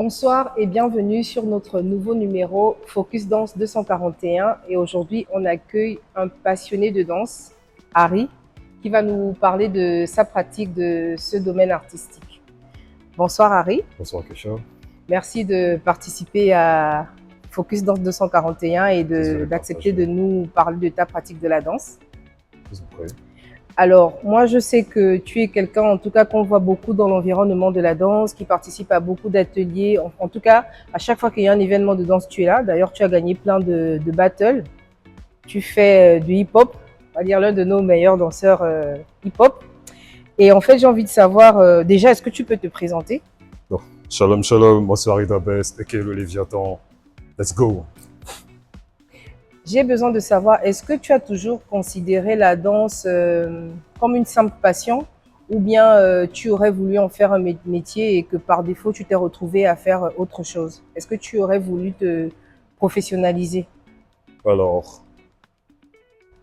Bonsoir et bienvenue sur notre nouveau numéro Focus Danse 241. Et aujourd'hui, on accueille un passionné de danse, Harry, qui va nous parler de sa pratique de ce domaine artistique. Bonsoir Harry. Bonsoir Kesha. Merci de participer à Focus Danse 241 et d'accepter de nous parler de ta pratique de la danse. Je vous prie. Alors, moi, je sais que tu es quelqu'un, en tout cas, qu'on voit beaucoup dans l'environnement de la danse, qui participe à beaucoup d'ateliers. En tout cas, à chaque fois qu'il y a un événement de danse, tu es là. D'ailleurs, tu as gagné plein de battles. Tu fais du hip-hop, on va dire l'un de nos meilleurs danseurs hip-hop. Et en fait, j'ai envie de savoir, déjà, est-ce que tu peux te présenter? Bon. Shalom, shalom. Moi, c'est Harry Dabest, aka le Léviathan. Let's go. J'ai besoin de savoir, est-ce que tu as toujours considéré la danse comme une simple passion ou bien tu aurais voulu en faire un métier et que par défaut, tu t'es retrouvé à faire autre chose? Est-ce que tu aurais voulu te professionnaliser? Alors,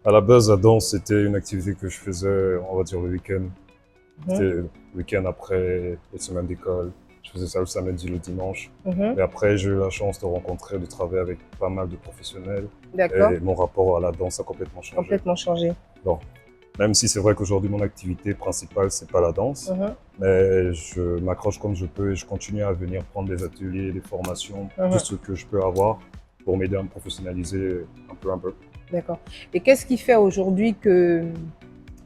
à la base, la danse, c'était une activité que je faisais, on va dire, le week-end. C'était le week-end après les semaines d'école. Je faisais ça le samedi, le dimanche. Et après, j'ai eu la chance de rencontrer, de travailler avec pas mal de professionnels. D'accord. Et mon rapport à la danse a complètement changé. Complètement changé. Bon. Même si c'est vrai qu'aujourd'hui, mon activité principale, c'est pas la danse, mais je m'accroche comme je peux et je continue à venir prendre des ateliers, des formations, tout ce que je peux avoir pour m'aider à me professionnaliser un peu. D'accord. Et qu'est-ce qui fait aujourd'hui que,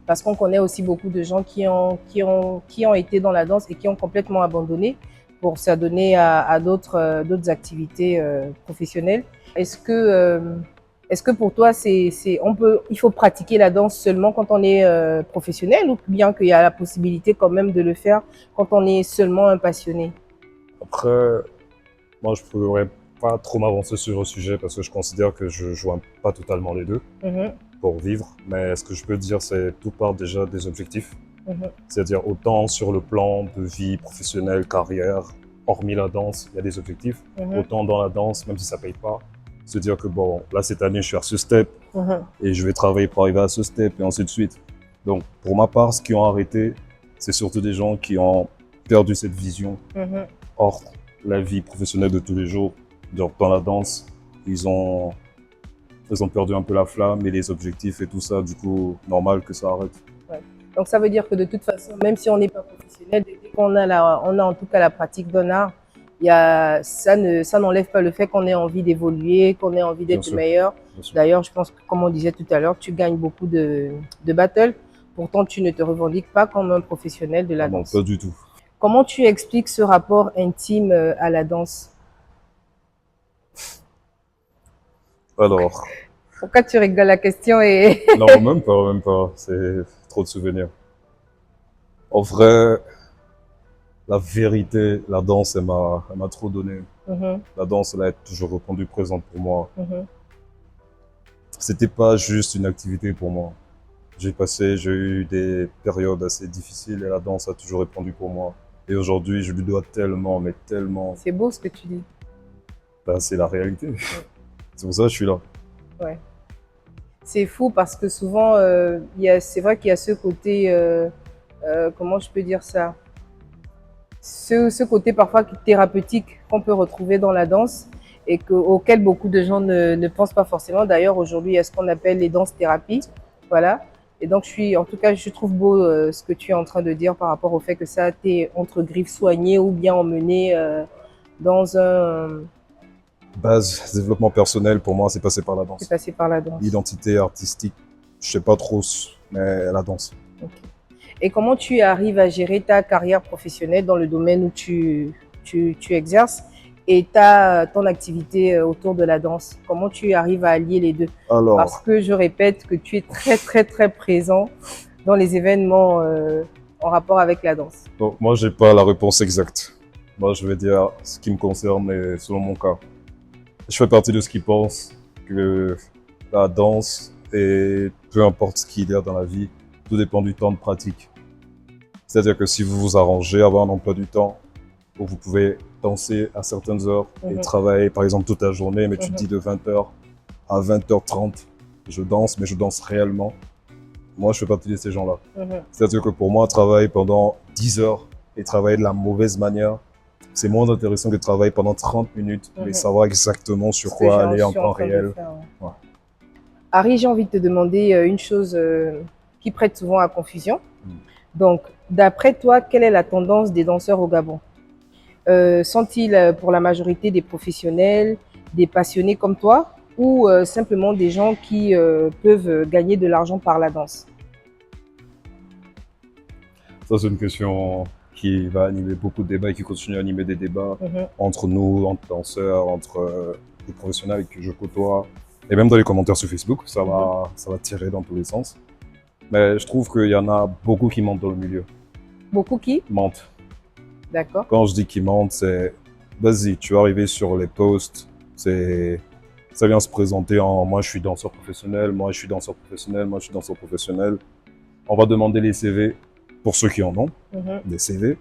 parce qu'on connaît aussi beaucoup de gens qui ont été dans la danse et qui ont complètement abandonné pour s'adonner à d'autres activités professionnelles. Est-ce que pour toi, il faut pratiquer la danse seulement quand on est professionnel ou bien qu'il y a la possibilité quand même de le faire quand on est seulement un passionné? Après, moi, je pourrais pas trop m'avancer sur le sujet parce que je considère que je joins pas totalement les deux pour vivre. Mais ce que je peux dire, c'est tout part déjà des objectifs. C'est-à-dire autant sur le plan de vie professionnelle, carrière, hormis la danse, il y a des objectifs. Autant dans la danse, même si ça paye pas, se dire que bon, là cette année je suis à ce step et je vais travailler pour arriver à ce step et ainsi de suite. Donc pour ma part, ce qui ont arrêté, c'est surtout des gens qui ont perdu cette vision hors la vie professionnelle de tous les jours. Donc dans la danse, ils ont perdu un peu la flamme et les objectifs et tout ça, du coup, normal que ça arrête. Ouais. Donc ça veut dire que de toute façon, même si on n'est pas professionnel, dès qu'on a on a en tout cas la pratique d'un art, ça n'enlève pas le fait qu'on ait envie d'évoluer, qu'on ait envie d'être meilleur. D'ailleurs, je pense que, comme on disait tout à l'heure, tu gagnes beaucoup de battles. Pourtant, tu ne te revendiques pas comme un professionnel de la danse. Non, pas du tout. Comment tu expliques ce rapport intime à la danse? Alors. Pourquoi tu rigoles? La question est... Non, même pas. C'est trop de souvenirs. En vrai, la vérité, la danse, elle m'a trop donné. La danse, elle a toujours répondu présente pour moi. C'était pas juste une activité pour moi. J'ai eu des périodes assez difficiles et la danse a toujours répondu pour moi. Et aujourd'hui, je lui dois tellement, mais tellement. C'est beau ce que tu dis. Ben, c'est la réalité. C'est pour ça que je suis là. Ouais. C'est fou parce que souvent, c'est vrai qu'il y a ce côté, comment je peux dire ça? Ce côté parfois thérapeutique qu'on peut retrouver dans la danse et auquel beaucoup de gens ne pensent pas forcément. D'ailleurs, aujourd'hui, il y a ce qu'on appelle les danses-thérapies. Voilà. Et donc, en tout cas, je trouve beau ce que tu es en train de dire par rapport au fait que ça a été entre griffes soigné ou bien emmené dans un... Base, développement personnel, pour moi, c'est passé par la danse. C'est passé par la danse. Identité artistique, je sais pas trop, mais la danse. Okay. Et comment tu arrives à gérer ta carrière professionnelle dans le domaine où tu exerces et ton activité autour de la danse? Comment tu arrives à allier les deux? Alors, parce que je répète que tu es très présent dans les événements en rapport avec la danse. Donc, moi, j'ai pas la réponse exacte. Moi, je vais dire ce qui me concerne et selon mon cas. Je fais partie de ceux qui pensent que la danse, et peu importe ce qu'il y a dans la vie, tout dépend du temps de pratique. C'est-à-dire que si vous vous arrangez à avoir un emploi du temps où vous pouvez danser à certaines heures et travailler par exemple toute la journée, mais tu te dis de 20h à 20h30, je danse, mais je danse réellement. Moi, je fais partie de ces gens-là. C'est-à-dire que pour moi, travailler pendant 10 heures et travailler de la mauvaise manière, c'est moins intéressant que de travailler pendant 30 minutes, mais savoir exactement sur Ce que quoi j'ai- aller je en suis temps train de réel. faire, ouais. Ouais. Harry, j'ai envie de te demander une chose qui prête souvent à confusion. Donc, d'après toi, quelle est la tendance des danseurs au Gabon? Sont-ils pour la majorité des professionnels, des passionnés comme toi, ou simplement des gens qui peuvent gagner de l'argent par la danse? Ça, c'est une question qui va animer beaucoup de débats et qui continue à animer des débats entre nous, entre danseurs, entre les professionnels que je côtoie, et même dans les commentaires sur Facebook, ça va tirer dans tous les sens. Mais je trouve qu'il y en a beaucoup qui mentent dans le milieu. Beaucoup qui? Mentent. D'accord. Quand je dis qu'ils mentent, c'est vas-y, tu vas arriver sur les posts, ça vient se présenter en moi je suis danseur professionnel, moi je suis danseur professionnel, moi je suis danseur professionnel. On va demander les CV pour ceux qui en ont, des CV.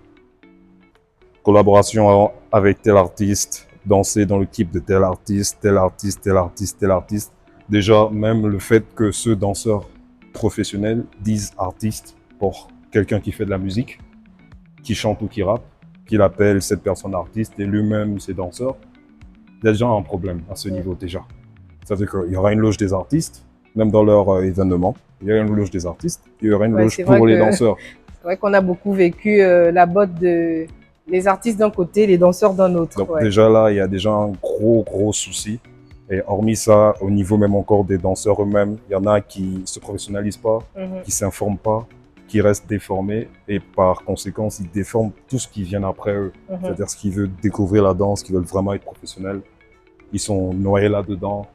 Collaboration avec tel artiste, danser dans l'équipe de tel artiste, tel artiste, tel artiste, tel artiste. Déjà, même le fait que ce danseur professionnel disent artiste pour quelqu'un qui fait de la musique, qui chante ou qui rappe, qu'il appelle cette personne artiste et lui-même c'est danseur, il y a déjà un problème à ce niveau déjà. Ça veut dire qu'il y aura une loge des artistes, même dans leur événement, il y a une loge des artistes, il y aura une loge pour les danseurs. C'est vrai qu'on a beaucoup vécu la botte de les artistes d'un côté, les danseurs d'un autre. Donc déjà là, il y a déjà un gros souci. Et hormis ça, au niveau même encore des danseurs eux-mêmes, il y en a qui se professionnalisent pas, qui s'informent pas, qui restent déformés et par conséquent, ils déforment tout ce qui vient après eux. C'est-à-dire ce qui veulent découvrir la danse, qui veulent vraiment être professionnels. Ils sont noyés là-dedans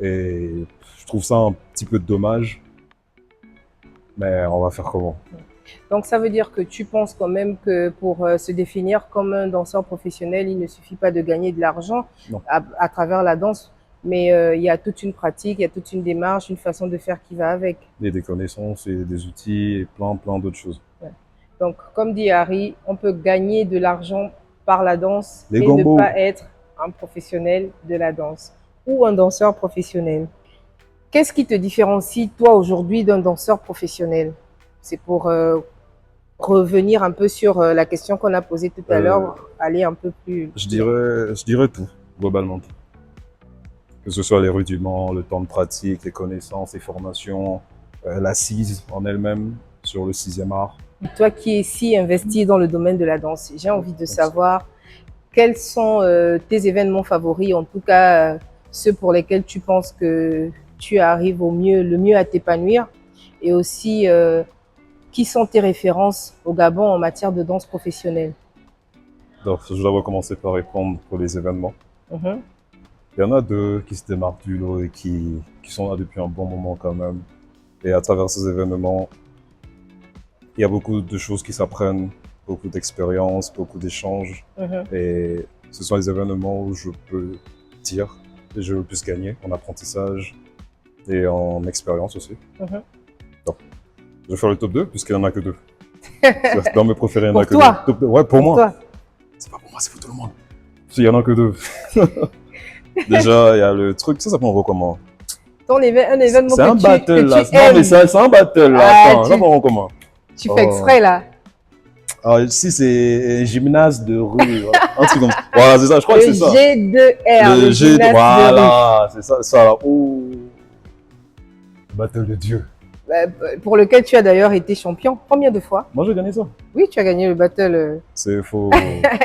et je trouve ça un petit peu dommage. Mais on va faire comment? Donc ça veut dire que tu penses quand même que pour se définir comme un danseur professionnel, il ne suffit pas de gagner de l'argent à travers la danse, mais il y a toute une pratique, il y a toute une démarche, une façon de faire qui va avec. Et des connaissances et des outils et plein d'autres choses. Ouais. Donc comme dit Harry, on peut gagner de l'argent par la danse et ne pas être un professionnel de la danse ou un danseur professionnel. Qu'est-ce qui te différencie toi aujourd'hui d'un danseur professionnel? C'est pour revenir un peu sur la question qu'on a posée tout à l'heure, aller un peu plus... Je dirais tout, globalement tout. Que ce soit les rudiments, le temps de pratique, les connaissances, les formations, l'assise en elle-même sur le 6e art. Toi qui es si investi dans le domaine de la danse, j'ai envie de savoir quels sont tes événements favoris, en tout cas ceux pour lesquels tu penses que tu arrives le mieux à t'épanouir, et aussi qui sont tes références au Gabon en matière de danse professionnelle? Donc, je dois commencer par répondre pour les événements. Il y en a deux qui se démarquent du lot et qui sont là depuis un bon moment quand même. Et à travers ces événements, il y a beaucoup de choses qui s'apprennent, beaucoup d'expériences, beaucoup d'échanges. Et ce sont les événements où je peux dire que je veux plus gagner en apprentissage et en expérience aussi. Donc, je vais faire le top 2 puisqu'il n'y en a que 2. Dans mes préférés, il n'y en a que 2. Ouais, pour moi. C'est pas pour moi, c'est pour tout le monde. Il n'y en a que 2. Déjà, il y a le truc, ça prend comment? Un événement c'est un battle là. Non, mais c'est un battle là. Attends, ça prend comment? Tu fais exprès là. Alors ici, c'est gymnase de rue. Un truc comme ça. Voilà, c'est ça, je crois que c'est ça. G2R. Le G2R. Voilà, c'est ça là. Oh. Battle de Dieu. Pour lequel tu as d'ailleurs été champion. Combien de fois? Moi, j'ai gagné ça. Oui, tu as gagné le battle. C'est faux.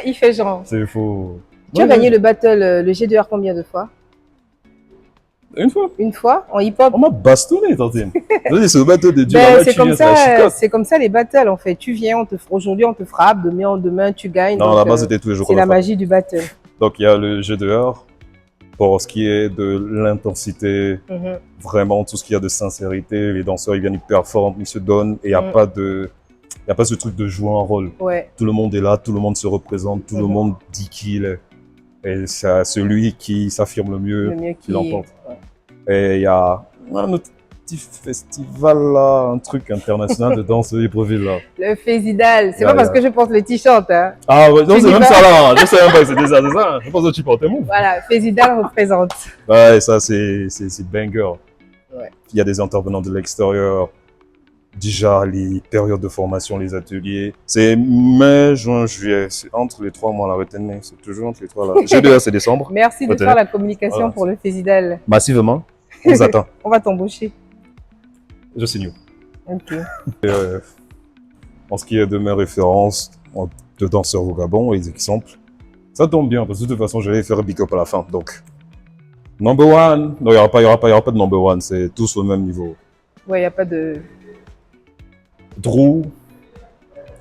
Il fait genre. C'est faux. Tu as gagné le battle, le G2R combien de fois? Une fois. Une fois en hip-hop. On m'a bastonné, tantine. C'est le battle de Dieu. C'est comme ça les battles en fait. Tu viens, aujourd'hui on te frappe, demain tu gagnes. Non, là-bas c'était tous les jours. C'est la magie du battle. Donc il y a le G2R pour ce qui est de l'intensité, vraiment tout ce qu'il y a de sincérité. Les danseurs ils viennent, ils performent, ils se donnent et il n'y a pas ce truc de jouer un rôle. Tout le monde est là, tout le monde se représente, tout le monde dit qui il est. Et c'est celui qui s'affirme le mieux qui l'emporte. Et il y a un autre petit festival là, un truc international de danse de Libreville là. Le Fésidal, c'est pas parce que je porte le t-shirt. Hein. Ah ouais, non, c'est même ça là, je sais même pas que c'était ça, c'est ça. Je pense que tu portais mon. Voilà, Fésidal représente. Ouais, ça c'est banger. Il y a des intervenants de l'extérieur. déjà les périodes de formation, les ateliers. C'est mai, juin, juillet. C'est entre les 3 mois, la retenue. C'est toujours entre les 3 là. G2A, c'est décembre. Merci de Retenez. faire la communication Voilà. pour le Fésidal. Massivement. On vous attend. On va t'embaucher. Je signe. Ok. En ce qui est de mes références de danseurs au Gabon, les exemples, ça tombe bien parce que de toute façon, j'allais faire big up à la fin. Donc, number one. Non, il n'y aura pas de number one. C'est tous au même niveau. Ouais, il n'y a pas de... Drew,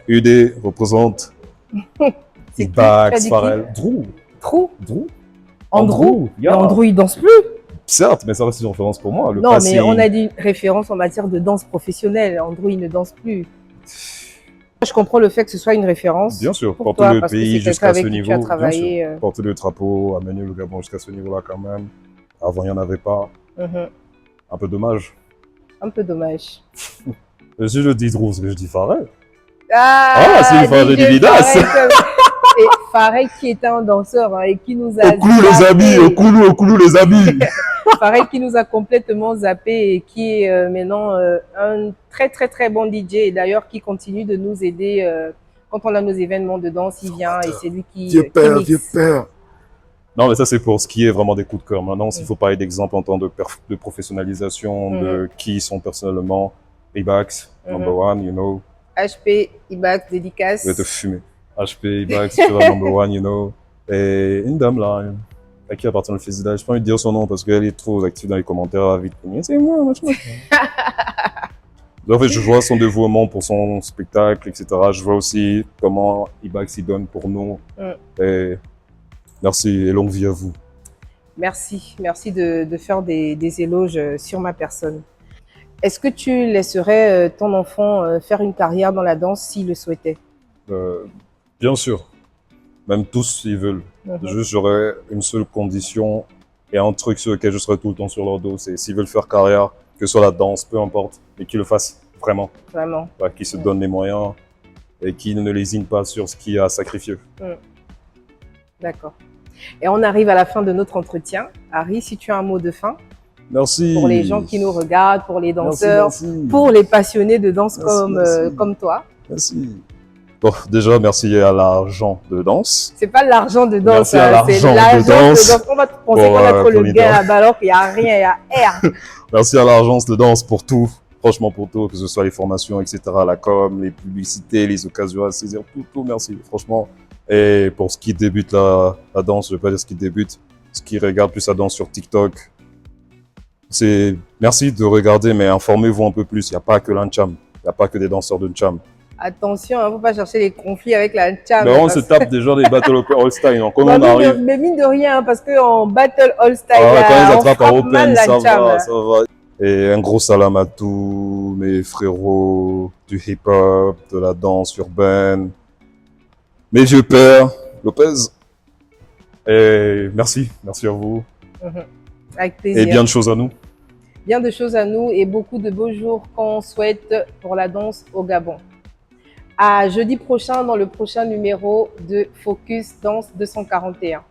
UD représente C'est qui? Bax, T'as dit qui? Pharrell. Drew. Andrew? Andrew, Mais yeah. Andrew, il danse plus. Certes, mais ça reste une référence pour moi. Le Non, passé, mais on a dit référence en matière de danse professionnelle. Andrew, il ne danse plus. Je comprends le fait que ce soit une référence. bien sûr, pour porter toi, le parce que pays c'est quelqu'un jusqu'à avec ce qui tu niveau, as bien travaillé, sûr. Porter le drapeau, amener le Gabon jusqu'à ce niveau-là quand même. Avant, il n'y en avait pas. Un peu dommage. Un peu dommage. Si je dis Drew, c'est que je dis Pharrell. Ah, c'est une phrase de DJ Dividas. Pharrell, et Pharrell qui était un danseur et qui nous a Au clou les amis, au clou les amis. Pharrell qui nous a complètement zappé et qui est maintenant un très très très bon DJ et d'ailleurs qui continue de nous aider quand on a nos événements de danse, il vient et c'est lui qui mixe. Non, mais ça, c'est pour ce qui est vraiment des coups de cœur. Maintenant, s'il faut parler d'exemples en temps de professionnalisation, de qui ils sont personnellement, Ibax, number one, you know. HP, Ibax, dédicace. Je vais te fumer. HP, Ibax, tu vois, number one, you know. Et une dame là, à qui appartient le Fésidal. Je pas envie de dire son nom parce qu'elle est trop active dans les commentaires. Vite, c'est moi, machin. En fait, je vois son dévouement pour son spectacle, etc. Je vois aussi comment Ibax y donne pour nous. Et merci et longue vie à vous. Merci de faire des éloges sur ma personne. Est-ce que tu laisserais ton enfant faire une carrière dans la danse s'il le souhaitait? Bien sûr. Même tous s'ils veulent. Juste, j'aurais une seule condition et un truc sur lequel je serai tout le temps sur leur dos. C'est s'ils veulent faire carrière, que ce soit la danse, peu importe, mais qu'ils le fassent vraiment. Vraiment. Qu'ils se donnent les moyens et qu'ils ne lésinent pas sur ce qu'il y a à sacrifier. D'accord. Et on arrive à la fin de notre entretien. Harry, si tu as un mot de fin. Merci. Pour les gens qui nous regardent, pour les danseurs, merci. pour les passionnés de danse comme toi. Merci. Bon, déjà, merci à l'argent de danse. C'est pas l'argent de danse, c'est l'argent de danse. On va penser qu'on a trop le gain là-bas alors qu'il n'y a rien, il y a R. Merci à l'agence de danse pour tout. Franchement, pour tout, que ce soit les formations, etc., la com, les publicités, les occasions à saisir, tout, merci. Franchement. Et pour ce qui débute la danse, je vais pas dire ce qui débute, ce qui regarde plus la danse sur TikTok, merci de regarder, mais informez-vous un peu plus. Il n'y a pas que l'Ancham. Il n'y a pas que des danseurs de Ncham. Attention, il ne faut pas chercher les conflits avec l'Ancham. Mais on se tape déjà des Battle All-Style. Donc, on arrive. Mais mine de rien, parce qu'en Battle All-Style, quand ils attrapent en Open, ça va. Et un gros salam à tous mes frérots du hip-hop, de la danse urbaine, mes vieux pères, Lopez. Et merci à vous. Avec plaisir. Et bien de choses à nous. Bien de choses à nous et beaucoup de beaux jours qu'on souhaite pour la danse au Gabon. À jeudi prochain dans le prochain numéro de Focus Danse 241.